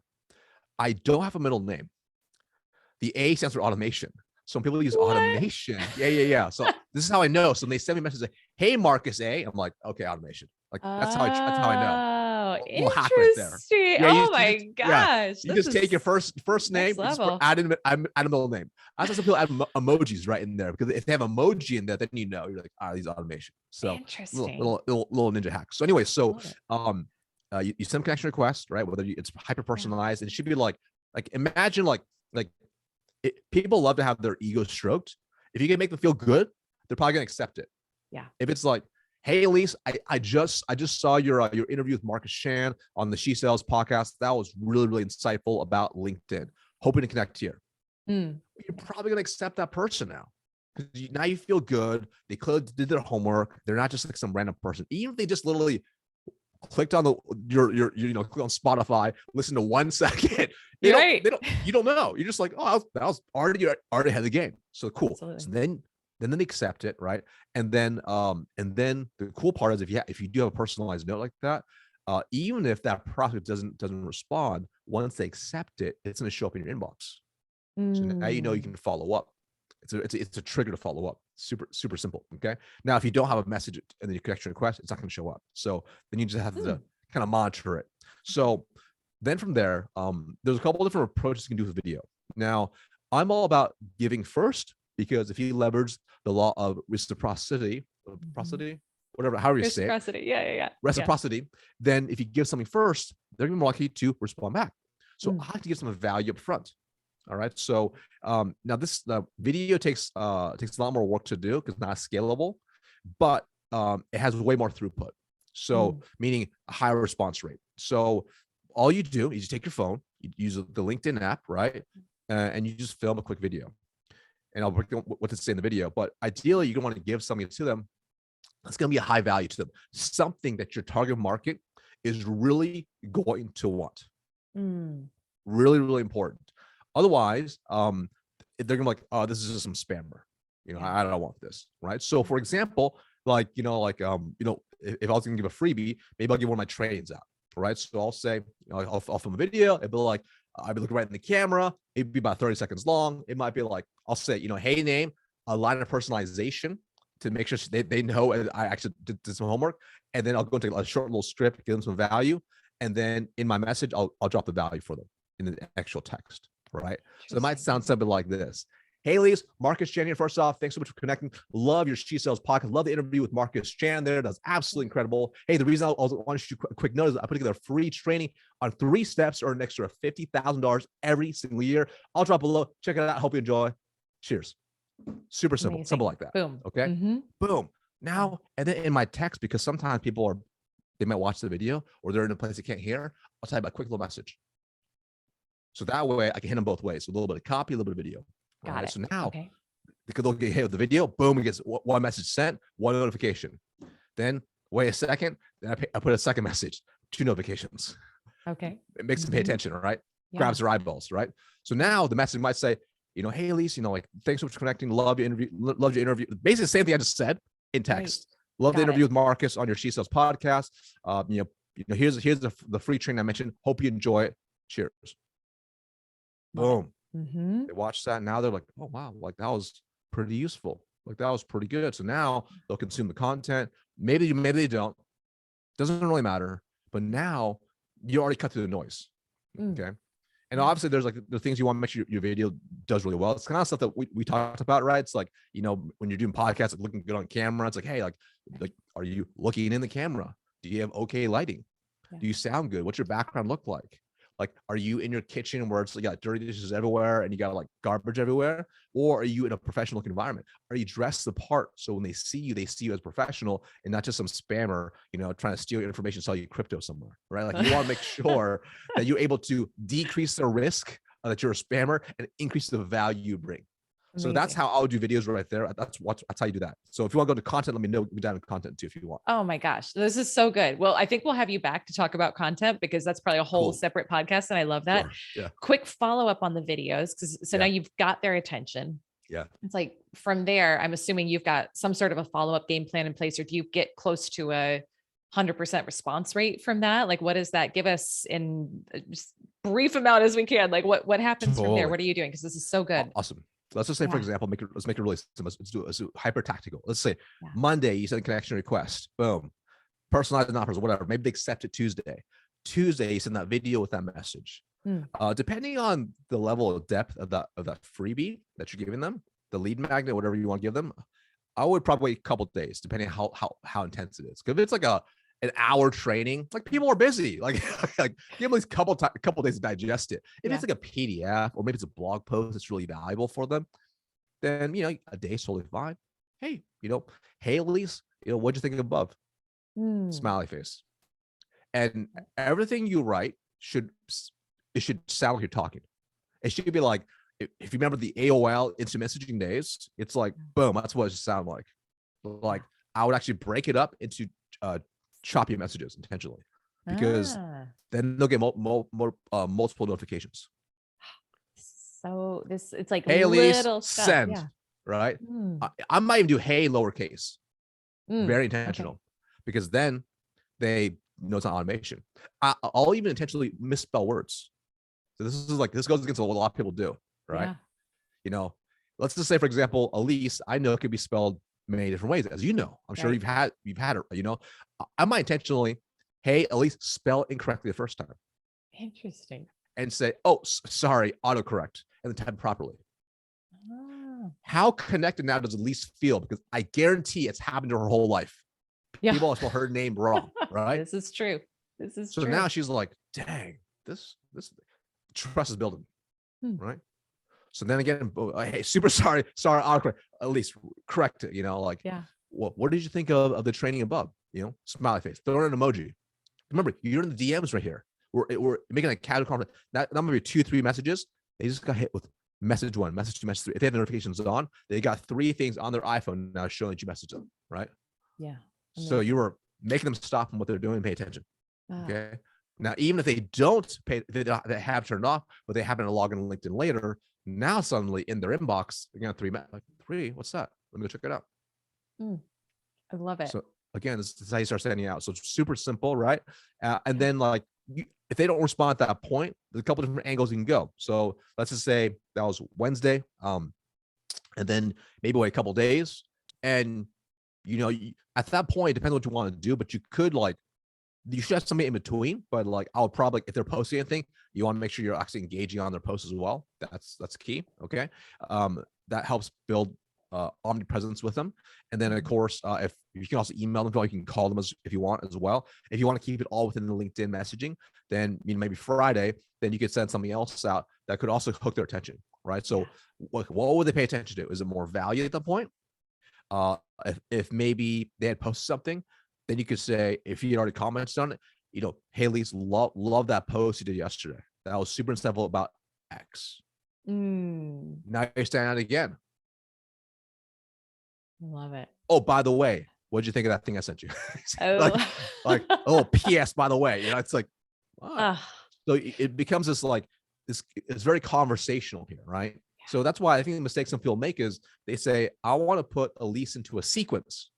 I don't have a middle name. The A stands for automation. Some people use automation. Yeah. So this is how I know. So when they send me messages like, "Hey, Marcus A," I'm like, "Okay, automation." Like that's how I know. Oh, interesting. Oh my gosh. You just take your first name, just add a middle name. I saw some people add emojis right in there, because if they have emoji in there, then you know you're like, these automation. So interesting. Little ninja hack. So anyway, so you send connection request, right? Whether it's hyper personalized, and it should be like imagine like people love to have their ego stroked. If you can make them feel good, they're probably gonna accept it. Yeah. If it's like, "Hey, Elyse, I just saw your interview with Marcus Chan on the She Sells podcast. That was really, really insightful about LinkedIn. Hoping to connect here." You're probably gonna accept that person now, because now you feel good. They clearly did their homework. They're not just like some random person. Even if they just literally clicked on your click on Spotify, listen to 1 second. You don't know. You're just like, oh, that was already ahead of the game. So cool. Absolutely. So then they accept it, right? And then the cool part is if you do have a personalized note like that, even if that prospect doesn't respond, once they accept it, it's going to show up in your inbox. So now you know you can follow up. It's a trigger to follow up. Super, super simple. Okay. Now, if you don't have a message in the connection request, it's not going to show up. So then you just have to kind of monitor it. So then from there, there's a couple of different approaches you can do with video. Now, I'm all about giving first, because if you leverage the law of reciprocity, whatever, however you say it, reciprocity, then if you give something first, they're going to be more likely to respond back. So I have to give some value up front. All right. So now this video takes a lot more work to do because it's not scalable, but it has way more throughput. So meaning a higher response rate. So all you do is you take your phone, you use the LinkedIn app, right? And you just film a quick video. And I'll break down what to say in the video. But ideally, you're going to want to give something to them that's going to be a high value to them. Something that your target market is really going to want. Really, really important. Otherwise, they're gonna be like, "Oh, this is just some spammer. I don't want this." Right. So, for example, if I was gonna give a freebie, maybe I'll give one of my trainings out. Right. So I'll say, I'll film a video. It'll be like, I'll be looking right in the camera. It'd be about 30 seconds long. It might be like, I'll say, hey, name, a line of personalization. to make sure they know I actually did some homework, and then I'll go into a short little script, give them some value, and then in my message, I'll drop the value for them in the actual text, right? So it might sound Interesting. something like this. Hey, Elyse, Marcus Jan here. First off, thanks so much for connecting. Love your She Sales podcast. Love the interview with Marcus Jan there. That's absolutely incredible. Hey, the reason I also want to shoot a quick note is I put together a free training on 3 steps or an extra $50,000 every single year. I'll drop below. Check it out. I hope you enjoy. Cheers. Super simple. Amazing. Simple like that. Boom. Okay. Mhm. Boom. Now, and then in my text, because sometimes they might watch the video or they're in a place they can't hear, I'll type a quick little message. So that way I can hit them both ways. So a little bit of copy, a little bit of video. Got it. So now, Okay. because they'll get hit with the video, boom, it gets one message sent, one notification. Then wait a second, then I put a second message, 2 notifications. Okay. It makes them pay attention, right? Yeah. Grabs their eyeballs, right? So now the message might say, hey, Elyse, like, thanks so much for connecting. Love your interview. Basically the same thing I just said in text. Right. Love the interview with Marcus on your She Sales podcast. Here's the free training I mentioned. Hope you enjoy it. Cheers. Boom. Mm-hmm. They watch that. Now they're like, oh, wow, like that was pretty useful. Like that was pretty good. So now they'll consume the content. Maybe they don't. Doesn't really matter. But now you already cut through the noise. Okay. And obviously there's like the things you want to make sure your video does really well. It's kind of stuff that we talked about, right? It's like, when you're doing podcasts, like looking good on camera, it's like, hey, like, are you looking in the camera? Do you have okay lighting? Yeah. Do you sound good? What's your background look like? Like, are you in your kitchen where it's like, you got dirty dishes everywhere and you got like garbage everywhere? Or are you in a professional environment? Are you dressed the part so when they see you as professional and not just some spammer, trying to steal your information, sell you crypto somewhere, right? Like you want to make sure that you're able to decrease the risk that you're a spammer and increase the value you bring. Amazing. So that's how I would do videos right there. That's how you do that. So if you want to go to content, let me know. Be down in content too if you want. Oh my gosh, this is so good. Well, I think we'll have you back to talk about content because that's probably a whole separate podcast, and I love that. Sure. Yeah. Quick follow up on the videos now you've got their attention. Yeah. It's like from there, I'm assuming you've got some sort of a follow up game plan in place, or do you get close to a 100% response rate from that? Like, what does that give us in just brief amount as we can? Like, what happens from there? What are you doing? Because this is so good. Awesome. Let's just say, for example, let's make it really simple. Let's do hyper tactical. Let's say Monday, you send a connection request. Boom. Personalized, not personal, whatever. Maybe they accept it Tuesday. Tuesday, you send that video with that message. Depending on the level of depth of that freebie that you're giving them, the lead magnet, whatever you want to give them, I would probably wait a couple of days, depending on how intense it is. Because if it's like an hour training, like people are busy, like give them at least a couple days to digest it. If it's like a PDF or maybe it's a blog post that's really valuable for them, then a day's totally fine. Hey, hey, Elyse, what'd you think above? Smiley face. And everything you write should sound like you're talking. It should be like, if you remember the AOL instant messaging days, it's like, boom, that's what it should sound like. Like I would actually break it up into choppy messages intentionally, because then they'll get multiple notifications. So it's like, hey, little Elyse, send, right? I might even do hey lowercase, very intentional, because then they know it's not automation. I'll even intentionally misspell words. So this goes against what a lot of people do, right? Let's just say, for example, Elyse, I know it could be spelled many different ways, as I'm sure you've had it. I might intentionally, hey, Elyse, spell incorrectly the first time. Interesting. And say, oh, sorry, autocorrect, and then type it properly. How connected now does Elyse feel? Because I guarantee it's happened to her whole life. People spell her name wrong, right? This is true. So now she's like, dang, this trust is building, right? So then again, hey, super sorry, autocorrect. Elyse, correct it. What did you think of the training above? Smiley face. Throw in an emoji. Remember, you're in the DMs right here. We're making a casual conversation. That might be 2-3 messages. They just got hit with message 1, message 2, message 3. If they have the notifications on, they got 3 things on their iPhone now showing that you messaged them, right? Yeah. So you were making them stop from what they're doing and pay attention. Okay. Now, even if they don't pay, they have turned off, but they happen to log in LinkedIn later. Now suddenly in their inbox, they got 3. What's that? Let me go check it out. I love it. So again, this is how you start standing out. So it's super simple, right? And then if they don't respond at that point, there's a couple different angles you can go. So let's just say that was Wednesday, and then maybe wait a couple days, and at that point, it depends what you want to do, but you could you should have somebody in between, but I'll probably, if they're posting anything, you want to make sure you're actually engaging on their posts as well. That's key. Okay. That helps build omnipresence with them. And then of course, if you can also email them, you can call them if you want as well. If you want to keep it all within the LinkedIn messaging, then maybe Friday, then you could send something else out that could also hook their attention, right? So what would they pay attention to? Is it more value at the point? If maybe they had posted something, then you could say, if you had already commented on it, hey, Elyse, love that post you did yesterday. That was super insightful about X. Now you're standing out again. Love it. Oh, by the way, what did you think of that thing I sent you? Oh, P.S. By the way, it's like, wow. So it becomes this it's very conversational here, right? Yeah. So that's why I think the mistake some people make is they say, I want to put Elyse into a sequence.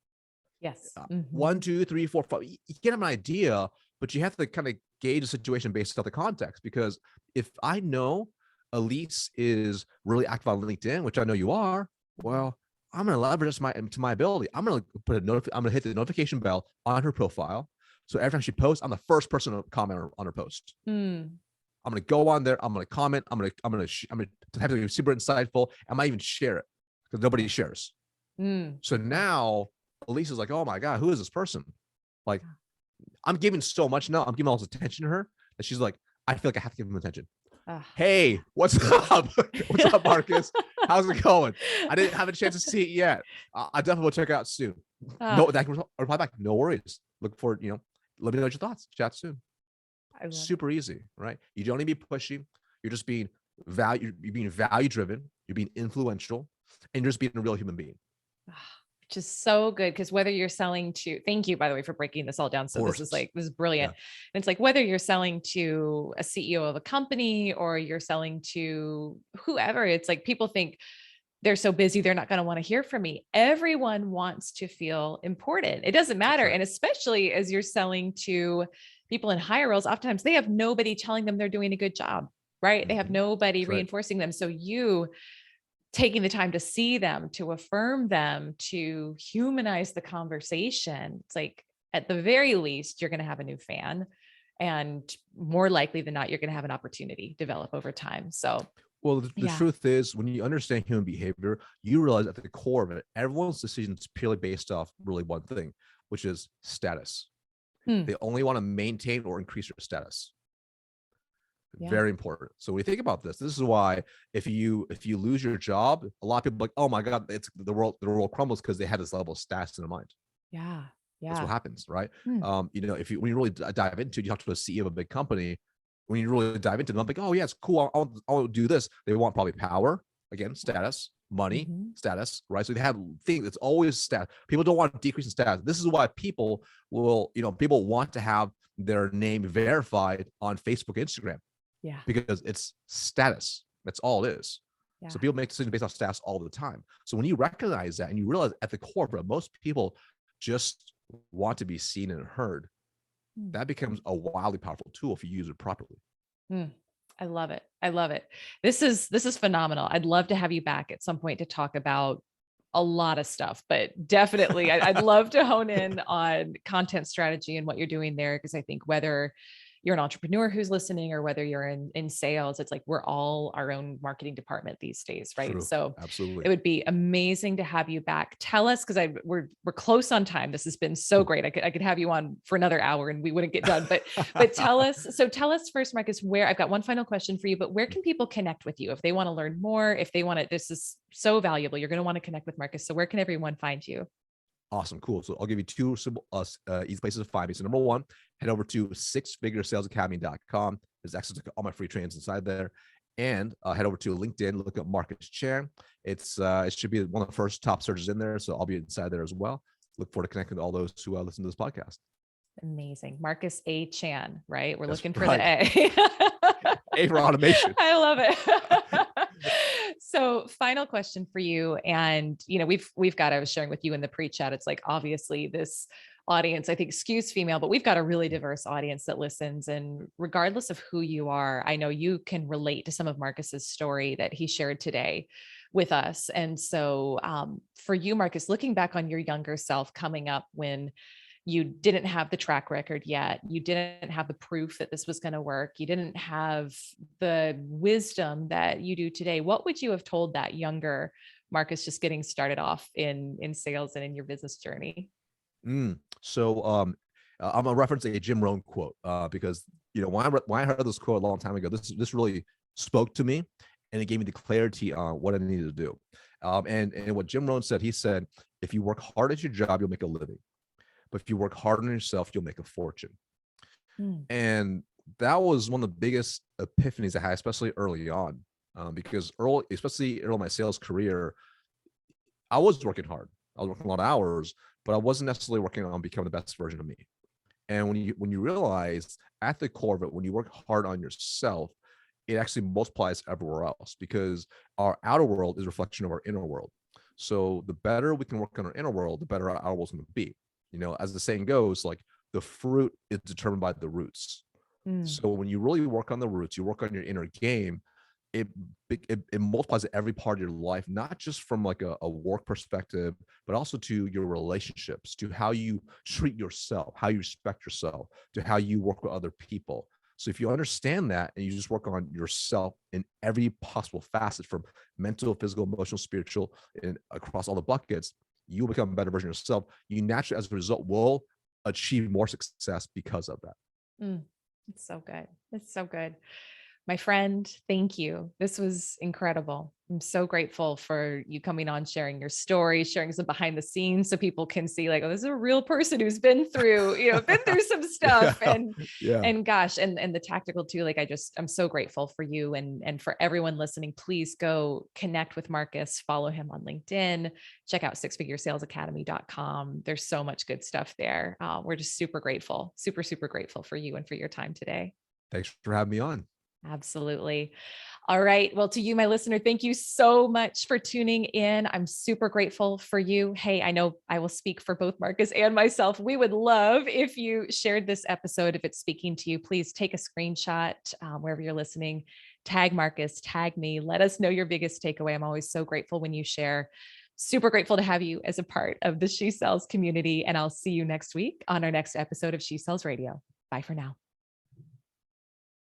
Yes. 1, 2, 3, 4, 5. You can have an idea, but you have to kind of gauge the situation based on the context. Because if I know Elyse is really active on LinkedIn, which I know you are, well, I'm going to leverage to my ability. I'm going to I'm going to hit the notification bell on her profile. So every time she posts, I'm the first person to comment on her post. I'm going to go on there. I'm going to comment. I'm going to type something super insightful. I might even share it because nobody shares. So now Elyse is like, oh my God, who is this person? Like, I'm giving so much now. I'm giving all this attention to her that she's like, I feel like I have to give him attention. Hey, what's up? What's up, Marcus? How's it going? I didn't have a chance to see it yet. I definitely will check it out soon. No, that can reply back. No worries. Look forward, let me know your thoughts. Chat soon. Super easy, right? You don't need to be pushy. You're just being value driven. You're being influential, and you're just being a real human being. Which is so good, because whether you're selling to, thank you, by the way, for breaking this all down. So this is brilliant. Yeah. And it's like, whether you're selling to a CEO of a company or you're selling to whoever, it's like, people think they're so busy, they're not going to want to hear from me. Everyone wants to feel important. It doesn't matter. Right. And especially as you're selling to people in higher roles, oftentimes they have nobody telling them they're doing a good job, right? They have nobody reinforcing them. So you taking the time to see them, to affirm them, to humanize the conversation. It's like, at the very least, you're going to have a new fan, and more likely than not, you're going to have an opportunity develop over time. So, well, the truth is, when you understand human behavior, you realize at the core of it, everyone's decision is purely based off really one thing, which is status. They only want to maintain or increase your status. Very important. So when you think about this is why if you lose your job, a lot of people are like, oh my God, it's the world crumbles because they had this level of stats in their mind. Yeah. That's what happens, right? When you really dive into it, you talk to a CEO of a big company. When you really dive into them, I'm like, oh yeah, it's cool. I'll do this. They want probably power, again, status, money, status, right? So they have things. It's always status. People don't want to decrease in status. This is why people want to have their name verified on Facebook, Instagram. Yeah. Because it's status. That's all it is. Yeah. So people make decisions based on status all the time. So when you recognize that and you realize at the core of it, most people just want to be seen and heard, that becomes a wildly powerful tool if you use it properly. I love it. I love it. This is phenomenal. I'd love to have you back at some point to talk about a lot of stuff, but definitely I'd love to hone in on content strategy and what you're doing there. Because I think whether you're an entrepreneur who's listening or whether you're in sales, it's like, we're all our own marketing department these days. Right. True. So absolutely, it would be amazing to have you back. Tell us, cause we're close on time. This has been so great. I could have you on for another hour and we wouldn't get done, but tell us first, Marcus, I've got one final question for you, but where can people connect with you if they want to learn more, if they want to, this is so valuable. You're going to want to connect with Marcus. So where can everyone find you? Awesome. Cool. So I'll give you two simple, easy places to find me. So number one, head over to sixfiguresalesacademy.com. There's access to all my free trainings inside there. And head over to LinkedIn, look up Marcus Chan. It should be one of the first top searches in there. So I'll be inside there as well. Look forward to connecting with all those who listen to this podcast. Amazing. Marcus A. Chan, right? We're looking for the A. A for automation. I love it. So final question for you. And, we've got, I was sharing with you in the pre-chat, it's like, obviously this audience, I think, skews female, but we've got a really diverse audience that listens. And regardless of who you are, I know you can relate to some of Marcus's story that he shared today. with us. And so for you, Marcus, looking back on your younger self coming up when you didn't have the track record yet, you didn't have the proof that this was going to work, you didn't have the wisdom that you do today, what would you have told that younger Marcus just getting started off in sales and in your business journey? I'm gonna reference a Jim Rohn quote because when I heard this quote a long time ago, this really spoke to me, and it gave me the clarity on what I needed to do. And what Jim Rohn said, he said, if you work hard at your job, you'll make a living, but if you work hard on yourself, you'll make a fortune. Mm, And that was one of the biggest epiphanies I had, especially early on, because especially early in my sales career, I was working hard. I was working a lot of hours, but I wasn't necessarily working on becoming the best version of me. And when you realize at the core of it, when you work hard on yourself, it actually multiplies everywhere else because our outer world is a reflection of our inner world. So the better we can work on our inner world, the better our outer world's going to be. As the saying goes, like the fruit is determined by the roots. mm, So when you really work on the roots, you work on your inner game, it it multiplies every part of your life, not just from like a work perspective, but also to your relationships, to how you treat yourself, how you respect yourself, to how you work with other people. So if you understand that and you just work on yourself in every possible facet, from mental, physical, emotional, spiritual, and across all the buckets, you'll become a better version of yourself. You naturally, as a result, will achieve more success because of that. mm. It's so good. It's so good. My friend, thank you. This was incredible. I'm so grateful for you coming on, sharing your story, sharing some behind the scenes so people can see like, oh, this is a real person who's been through, been through some Yeah. stuff. And Yeah. and gosh, and the tactical too. Like I'm so grateful for you and for everyone listening. Please go connect with Marcus, follow him on LinkedIn, check out sixfiguressalesacademy.com. There's so much good stuff there. We're just super grateful, super, super grateful for you and for your time today. Thanks for having me on. Absolutely. All right. Well, to you, my listener, thank you so much for tuning in. I'm super grateful for you. Hey, I know I will speak for both Marcus and myself. We would love if you shared this episode. If it's speaking to you, please take a screenshot wherever you're listening, tag Marcus, tag me, let us know your biggest takeaway. I'm always so grateful when you share. Super grateful to have you as a part of the She Sells community. And I'll see you next week on our next episode of She Sells Radio. Bye for now.